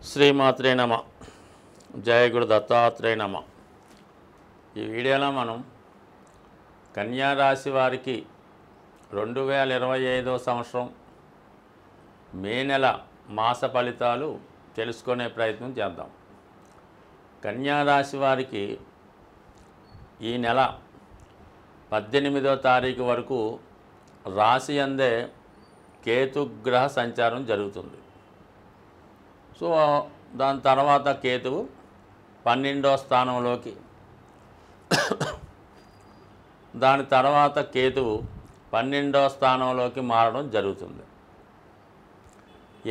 శ్రీమాత్రే నమ. జయ గురు దత్తాత్రేయ నమ. ఈ వీడియోలో మనం కన్యా రాశి వారికి 2025 సంవత్సరం మే నెల మాస ఫలితాలు తెలుసుకునే ప్రయత్నం చేద్దాం. కన్యా రాశి వారికి ఈ నెల 18వ తారీఖు వరకు రాశి అందే కేతుగ్రహ సంచారం జరుగుతుంది. సో దాని తర్వాత కేతువు 12వ స్థానంలోకి, దాని తర్వాత కేతువు 12వ స్థానంలోకి మారడం జరుగుతుంది.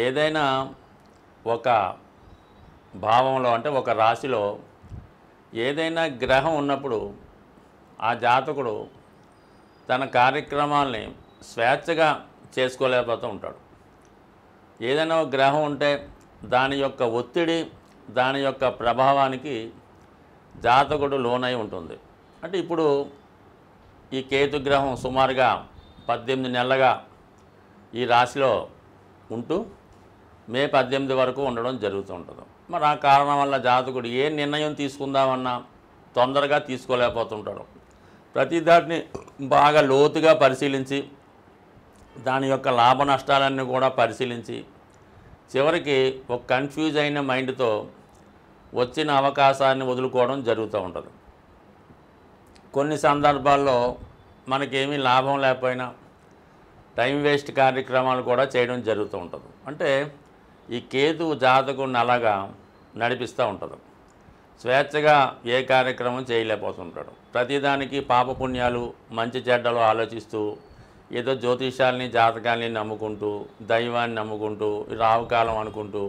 ఏదైనా ఒక భావంలో అంటే ఒక రాశిలో ఏదైనా గ్రహం ఉన్నప్పుడు ఆ జాతకుడు తన కార్యక్రమాల్ని స్వేచ్ఛగా చేసుకోలేకపోతూ ఉంటాడు. ఏదైనా ఒక గ్రహం ఉంటే దాని యొక్క ఒత్తిడి, దాని యొక్క ప్రభావానికి జాతకుడు లోనై ఉంటుంది. అంటే ఇప్పుడు ఈ కేతుగ్రహం సుమారుగా 18 నెలలుగా ఈ రాశిలో ఉంటూ మే 18 వరకు ఉండడం జరుగుతూ ఉంటుంది. మరి ఆ కారణం వల్ల జాతకుడు ఏ నిర్ణయం తీసుకుందామన్నా తొందరగా తీసుకోలేకపోతుంటాడు. ప్రతి దాటిని బాగా లోతుగా పరిశీలించి దాని యొక్క లాభ నష్టాలన్నీ కూడా పరిశీలించి చివరికి ఒక కన్ఫ్యూజ్ అయిన మైండ్తో వచ్చిన అవకాశాన్ని వదులుకోవడం జరుగుతూ ఉంటుంది. కొన్ని సందర్భాల్లో మనకేమీ లాభం లేకపోయినా టైం వేస్ట్ కార్యక్రమాలు కూడా చేయడం జరుగుతూ ఉంటుంది. అంటే ఈ కేతువు జాతకుడిని అలాగా నడిపిస్తూ ఉంటుంది. స్వేచ్ఛగా ఏ కార్యక్రమం చేయలేకపోతుంటాడు. ప్రతిదానికి పాపపుణ్యాలు మంచి చెడ్డలు ఆలోచిస్తూ ఏదో జ్యోతిషాలని జాతకాలని నమ్ముకుంటూ దైవాన్ని నమ్ముకుంటూ రావుకాలం అనుకుంటూ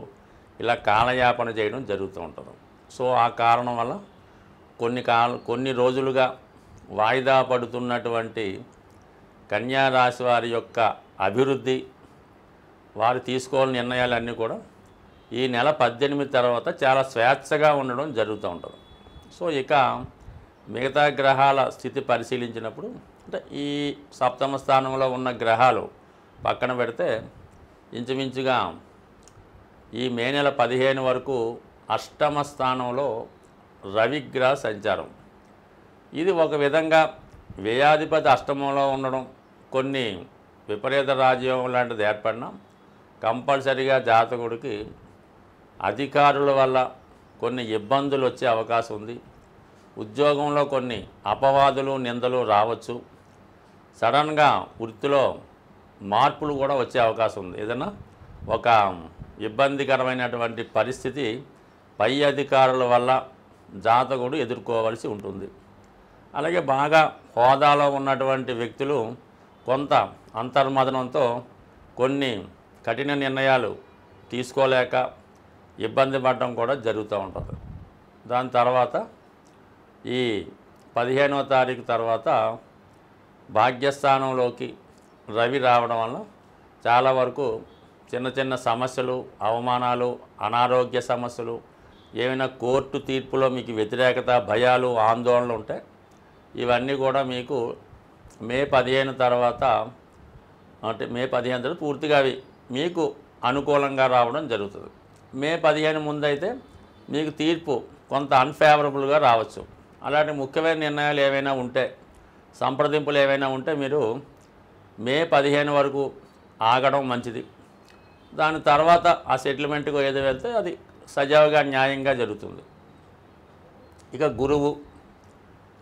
ఇలా కాలయాపన చేయడం జరుగుతూ ఉంటుంది. సో ఆ కారణం వల్ల కొన్ని రోజులుగా వాయిదా పడుతున్నటువంటి కన్యా రాశి వారి యొక్క అభివృద్ధి, వారు తీసుకోవాలని నిర్ణయాలన్నీ కూడా ఈ నెల 18 తర్వాత చాలా స్వేచ్ఛగా ఉండడం జరుగుతూ ఉంటుంది. సో ఇక మిగతా గ్రహాల స్థితి పరిశీలించినప్పుడు అంటే ఈ సప్తమ స్థానంలో ఉన్న గ్రహాలు పక్కన పెడితే ఇంచుమించుగా ఈ మే నెల 15 వరకు అష్టమ స్థానంలో రవిగ్రహ సంచారం. ఇది ఒక విధంగా వ్యయాధిపతి అష్టమంలో ఉండడం, కొన్ని విపరీత రాజ్యోగం లాంటిది ఏర్పడినా కంపల్సరిగా జాతకుడికి అధికారుల వల్ల కొన్ని ఇబ్బందులు వచ్చే అవకాశం ఉంది. ఉద్యోగంలో కొన్ని అపవాదులు నిందలు రావచ్చు. సడన్గా వృత్తిలో మార్పులు కూడా వచ్చే అవకాశం ఉంది. ఏదైనా ఒక ఇబ్బందికరమైనటువంటి పరిస్థితి పై అధికారుల వల్ల జాతకుడు ఎదుర్కోవలసి ఉంటుంది. అలాగే బాగా హోదాలో ఉన్నటువంటి వ్యక్తులు కొంత అంతర్మదనంతో కొన్ని కఠిన నిర్ణయాలు తీసుకోలేక ఇబ్బంది పడడం కూడా జరుగుతూ ఉంటుంది. దాని తర్వాత ఈ 15వ తారీఖు తర్వాత భాగ్యస్థానంలోకి రవి రావడం వల్ల చాలా వరకు చిన్న చిన్న సమస్యలు, అవమానాలు, అనారోగ్య సమస్యలు, ఏమైనా కోర్టు తీర్పులో మీకు వ్యతిరేకత, భయాలు, ఆందోళనలు ఉంటాయి. ఇవన్నీ కూడా మీకు మే 15 తర్వాత అంటే మే 15 తర్వాత పూర్తిగా అవి మీకు అనుకూలంగా రావడం జరుగుతుంది. మే 15 ముందైతే మీకు తీర్పు కొంత అన్ఫేవరబుల్గా రావచ్చు. అలాంటి ముఖ్యమైన నిర్ణయాలు ఏవైనా ఉంటే, సంప్రదింపులు ఏవైనా ఉంటే మీరు మే 15 వరకు ఆగడం మంచిది. దాని తర్వాత ఆ సెటిల్మెంట్కి ఏదో వెళ్తే అది సజావుగా న్యాయంగా జరుగుతుంది. ఇక గురువు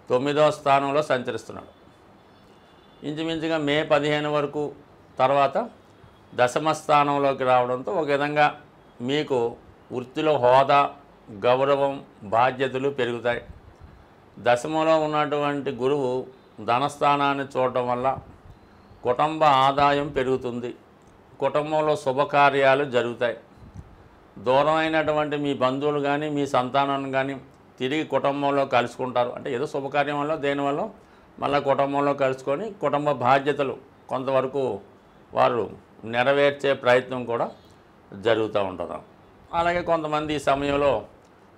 9వ స్థానంలో సంచరిస్తున్నాడు. ఇంచుమించుగా మే 15 వరకు తర్వాత దశమ స్థానంలోకి రావడంతో ఒక విధంగా మీకు వృత్తిలో హోదా, గౌరవం, బాధ్యతలు పెరుగుతాయి. దశమంలో ఉన్నటువంటి గురువు ధనస్థానాన్ని చూడటం వల్ల కుటుంబ ఆదాయం పెరుగుతుంది. కుటుంబంలో శుభకార్యాలు జరుగుతాయి. దూరమైనటువంటి మీ బంధువులు కానీ మీ సంతానం కానీ తిరిగి కుటుంబంలో కలుసుకుంటారు. అంటే ఏదో శుభకార్యం వల్ల దేనివల్ల మళ్ళీ కుటుంబంలో కలుసుకొని కుటుంబ బాధ్యతలు కొంతవరకు వారు నెరవేర్చే ప్రయత్నం కూడా జరుగుతూ ఉంటుంది. అలాగే కొంతమంది ఈ సమయంలో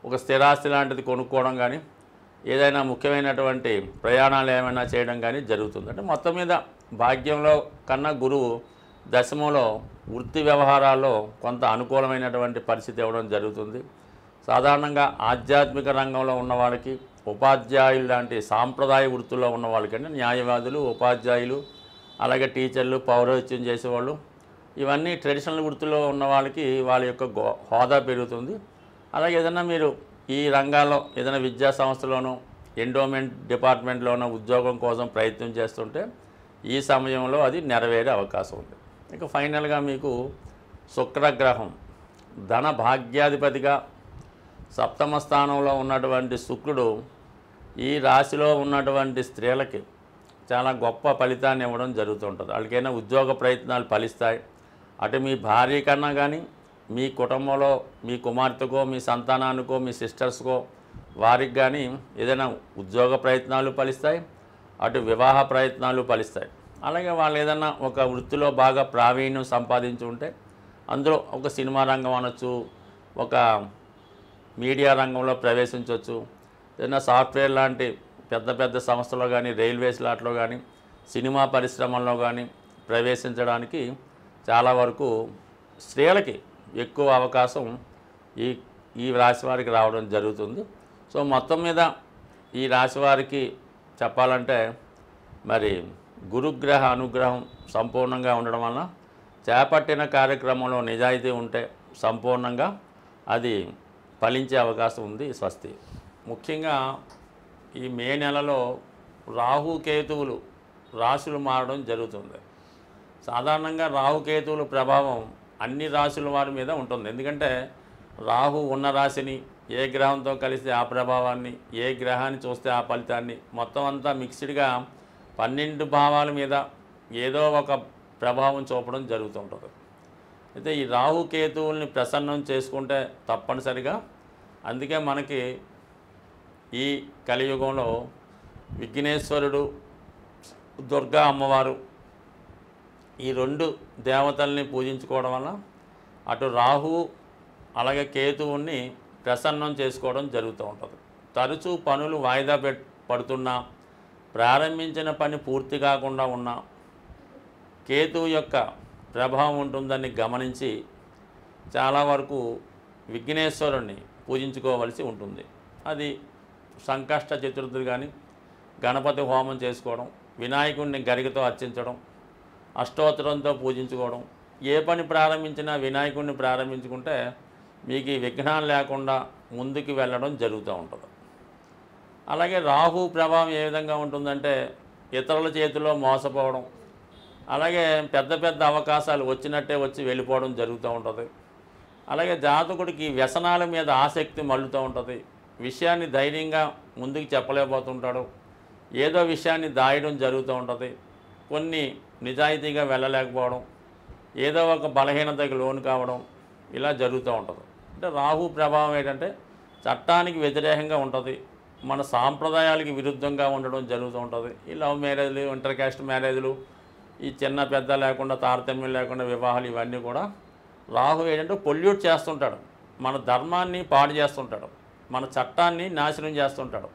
ఒక స్థిరాస్తి లాంటిది కొనుక్కోవడం కానీ ఏదైనా ముఖ్యమైనటువంటి ప్రయాణాలు ఏమైనా చేయడం కానీ జరుగుతుంది. అంటే మొత్తం మీద భాగ్యంలో కన్నా గురువు దశమంలో వృత్తి వ్యవహారాల్లో కొంత అనుకూలమైనటువంటి పరిస్థితి ఇవ్వడం జరుగుతుంది. సాధారణంగా ఆధ్యాత్మిక రంగంలో ఉన్న వాళ్ళకి, ఉపాధ్యాయులు లాంటి సాంప్రదాయ వృత్తుల్లో ఉన్న వాళ్ళకంటే న్యాయవాదులు, ఉపాధ్యాయులు, అలాగే టీచర్లు, పౌరోహిత్యం చేసేవాళ్ళు, ఇవన్నీ ట్రెడిషనల్ వృత్తిలో ఉన్న వాళ్ళకి వాళ్ళ యొక్క హోదా పెరుగుతుంది. అలాగే ఏదైనా మీరు ఈ రంగాల్లో ఏదైనా విద్యా సంస్థలోనో ఎండోమెంట్ డిపార్ట్మెంట్లోనో ఉద్యోగం కోసం ప్రయత్నం చేస్తుంటే ఈ సమయంలో అది నెరవేరే అవకాశం ఉంది. ఇక ఫైనల్గా మీకు శుక్రగ్రహం ధన భాగ్యాధిపతిగా సప్తమ స్థానంలో ఉన్నటువంటి శుక్రుడు ఈ రాశిలో ఉన్నటువంటి స్త్రీలకి చాలా గొప్ప ఫలితాన్ని ఇవ్వడం జరుగుతుంటుంది. వాళ్ళకైనా ఉద్యోగ ప్రయత్నాలు ఫలిస్తాయి. అటు మీ భార్య కన్నా కానీ, మీ కుటుంబంలో మీ కుమార్తెకో, మీ సంతానానికో, మీ సిస్టర్స్కో వారికి కానీ ఏదైనా ఉద్యోగ ప్రయత్నాలు ఫలిస్తాయి, అటు వివాహ ప్రయత్నాలు ఫలిస్తాయి. అలాగే వాళ్ళు ఏదైనా ఒక వృత్తిలో బాగా ప్రావీణ్యం సంపాదించి ఉంటే అందులో ఒక సినిమా రంగం అనొచ్చు, ఒక మీడియా రంగంలో ప్రవేశించవచ్చు, ఏదైనా సాఫ్ట్వేర్ లాంటి పెద్ద పెద్ద సంస్థలో కానీ, రైల్వేస్ లాట్లో కానీ, సినిమా పరిశ్రమల్లో కానీ ప్రవేశించడానికి చాలా వరకు స్త్రీలకి ఎక్కువ అవకాశం ఈ ఈ రాశి వారికి రావడం జరుగుతుంది. సో మొత్తం మీద ఈ రాశి వారికి చెప్పాలంటే మరి గురుగ్రహ అనుగ్రహం సంపూర్ణంగా ఉండడం వలన చేపట్టిన కార్యక్రమంలో నిజాయితీ ఉంటే సంపూర్ణంగా అది ఫలించే అవకాశం ఉంది. స్వస్తి. ముఖ్యంగా ఈ మే నెలలో రాహుకేతువులు రాశులు మారడం జరుగుతుంది. సాధారణంగా రాహుకేతువుల ప్రభావం అన్ని రాశుల వారి మీద ఉంటుంది. ఎందుకంటే రాహు ఉన్న రాశిని ఏ గ్రహంతో కలిస్తే ఆ ప్రభావాన్ని, ఏ గ్రహాన్ని చూస్తే ఆ ఫలితాన్ని, మొత్తం అంతా మిక్స్డ్గా 12 భావాల మీద ఏదో ఒక ప్రభావం చూపడం జరుగుతుంటుంది. అయితే ఈ రాహుకేతువుల్ని ప్రసన్నం చేసుకుంటే తప్పనిసరిగా, అందుకే మనకి ఈ కలియుగంలో విఘ్నేశ్వరుడు, దుర్గా అమ్మవారు ఈ 2 దేవతల్ని పూజించుకోవడం వల్ల అటు రాహు అలాగే కేతువుని ప్రసన్నం చేసుకోవడం జరుగుతూ ఉంటుంది. తరచూ పనులు వాయిదా పడుతున్నా, ప్రారంభించిన పని పూర్తి కాకుండా ఉన్నా కేతువు యొక్క ప్రభావం ఉంటుందని గమనించి చాలా వరకు విఘ్నేశ్వరుణ్ణి పూజించుకోవలసి ఉంటుంది. అది సంకష్ట చతుర్థి కానీ, గణపతి హోమం చేసుకోవడం, వినాయకుడిని గరికతో అర్చించడం, అష్టోత్తరంతో పూజించుకోవడం, ఏ పని ప్రారంభించినా వినాయకుడిని ప్రారంభించుకుంటే మీకు ఈ విఘ్నాలు లేకుండా ముందుకు వెళ్ళడం జరుగుతూ ఉంటుంది. అలాగే రాహు ప్రభావం ఏ విధంగా ఉంటుందంటే ఇతరుల చేతిలో మోసపోవడం, అలాగే పెద్ద పెద్ద అవకాశాలు వచ్చినట్టే వచ్చి వెళ్ళిపోవడం జరుగుతూ ఉంటుంది. అలాగే జాతకుడికి వ్యసనాల మీద ఆసక్తి మళ్ళుతూ ఉంటుంది. విషయాన్ని ధైర్యంగా ముందుకు చెప్పలేకపోతుంటాడు, ఏదో విషయాన్ని దాయడం జరుగుతూ ఉంటుంది. కొన్ని నిజాయితీగా వెళ్ళలేకపోవడం, ఏదో ఒక బలహీనతకి లోను కావడం, ఇలా జరుగుతూ ఉంటుంది. అంటే రాహు ప్రభావం ఏంటంటే చట్టానికి వ్యతిరేకంగా ఉంటుంది, మన సాంప్రదాయాలకి విరుద్ధంగా ఉండడం జరుగుతూ ఉంటుంది. ఈ లవ్ మ్యారేజ్లు, ఇంటర్ క్యాస్ట్ మ్యారేజ్లు, ఈ చిన్న పెద్ద లేకుండా తారతమ్యం లేకుండా వివాహాలు, ఇవన్నీ కూడా రాహు ఏంటంటే పొల్యూట్ చేస్తుంటాడు, మన ధర్మాన్ని పాడు చేస్తుంటాడు, మన చట్టాన్ని నాశనం చేస్తుంటాడు,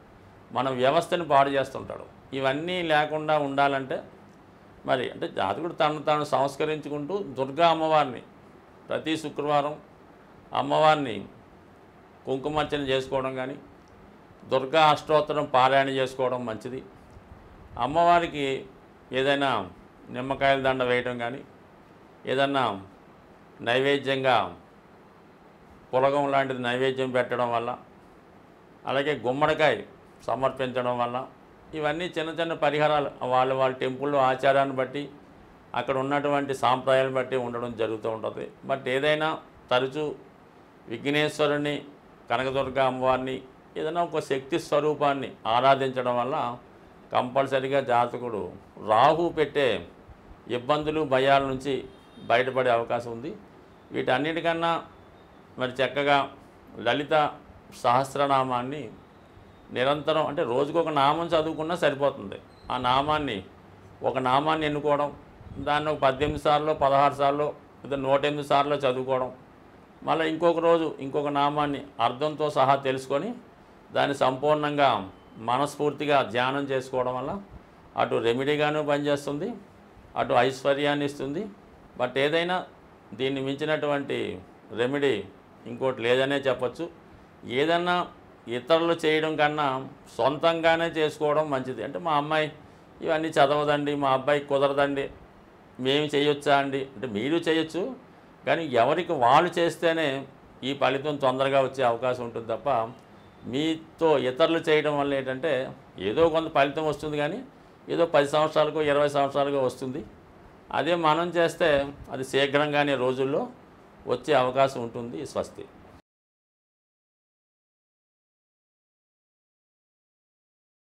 మన వ్యవస్థని పాడు చేస్తుంటాడు. ఇవన్నీ లేకుండా ఉండాలంటే మరి అంటే జాతకుడు తను తాను సంస్కరించుకుంటూ దుర్గా అమ్మవారిని ప్రతి శుక్రవారం అమ్మవారిని కుంకుమార్చన చేసుకోవడం కానీ, దుర్గా అష్టోత్తరం పారాయణ చేసుకోవడం మంచిది. అమ్మవారికి ఏదైనా నిమ్మకాయల దండ వేయడం కానీ, ఏదన్నా నైవేద్యంగా పులగం లాంటిది నైవేద్యం పెట్టడం వల్ల, అలాగే గుమ్మడికాయ సమర్పించడం వల్ల, ఇవన్నీ చిన్న చిన్న పరిహారాలు వాళ్ళ టెంపుల్లో ఆచారాన్ని బట్టి, అక్కడ ఉన్నటువంటి సాంప్రదాయాలను బట్టి ఉండడం జరుగుతూ ఉంటుంది. బట్ ఏదైనా తరచూ విఘ్నేశ్వరుని, కనకదుర్గ అమ్మవారిని, ఏదైనా ఒక శక్తి స్వరూపాన్ని ఆరాధించడం వల్ల కంపల్సరీగా జాతకుడు రాహు పెట్టే ఇబ్బందులు, భయాల నుంచి బయటపడే అవకాశం ఉంది. వీటన్నిటికన్నా మరి చక్కగా లలిత సహస్రనామాన్ని నిరంతరం, అంటే రోజుకొక నామం చదువుకున్నా సరిపోతుంది. ఆ నామాన్ని, ఒక నామాన్ని ఎన్నుకోవడం, దాన్ని ఒక 18 సార్లు, 16 సార్లు, లేదా 108 సార్లు చదువుకోవడం, మళ్ళీ ఇంకొక రోజు ఇంకొక నామాన్ని అర్థంతో సహా తెలుసుకొని దాన్ని సంపూర్ణంగా మనస్ఫూర్తిగా ధ్యానం చేసుకోవడం వల్ల అటు రెమెడీగాను పనిచేస్తుంది, అటు ఐశ్వర్యాన్ని ఇస్తుంది. బట్ ఏదైనా దీన్ని మించినటువంటి రెమెడీ ఇంకోటి లేదనే చెప్పచ్చు. ఏదన్నా ఇతరులు చేయడం కన్నా సొంతంగానే చేసుకోవడం మంచిది. అంటే మా అమ్మాయి ఇవన్నీ చదవదండి, మా అబ్బాయికి కుదరదండి, మేము చేయొచ్చా అండి అంటే మీరు చేయొచ్చు, కానీ ఎవరికి వాళ్ళు చేస్తేనే ఈ ఫలితం తొందరగా వచ్చే అవకాశం ఉంటుంది తప్ప మీతో ఇతరులు చేయడం వల్ల ఏంటంటే ఏదో కొంత ఫలితం వస్తుంది, కానీ ఏదో 10 సంవత్సరాలకో 20 సంవత్సరాలకో వస్తుంది. అదే మనం చేస్తే అది శీఘ్రంగానే రోజుల్లో వచ్చే అవకాశం ఉంటుంది. స్వస్తి.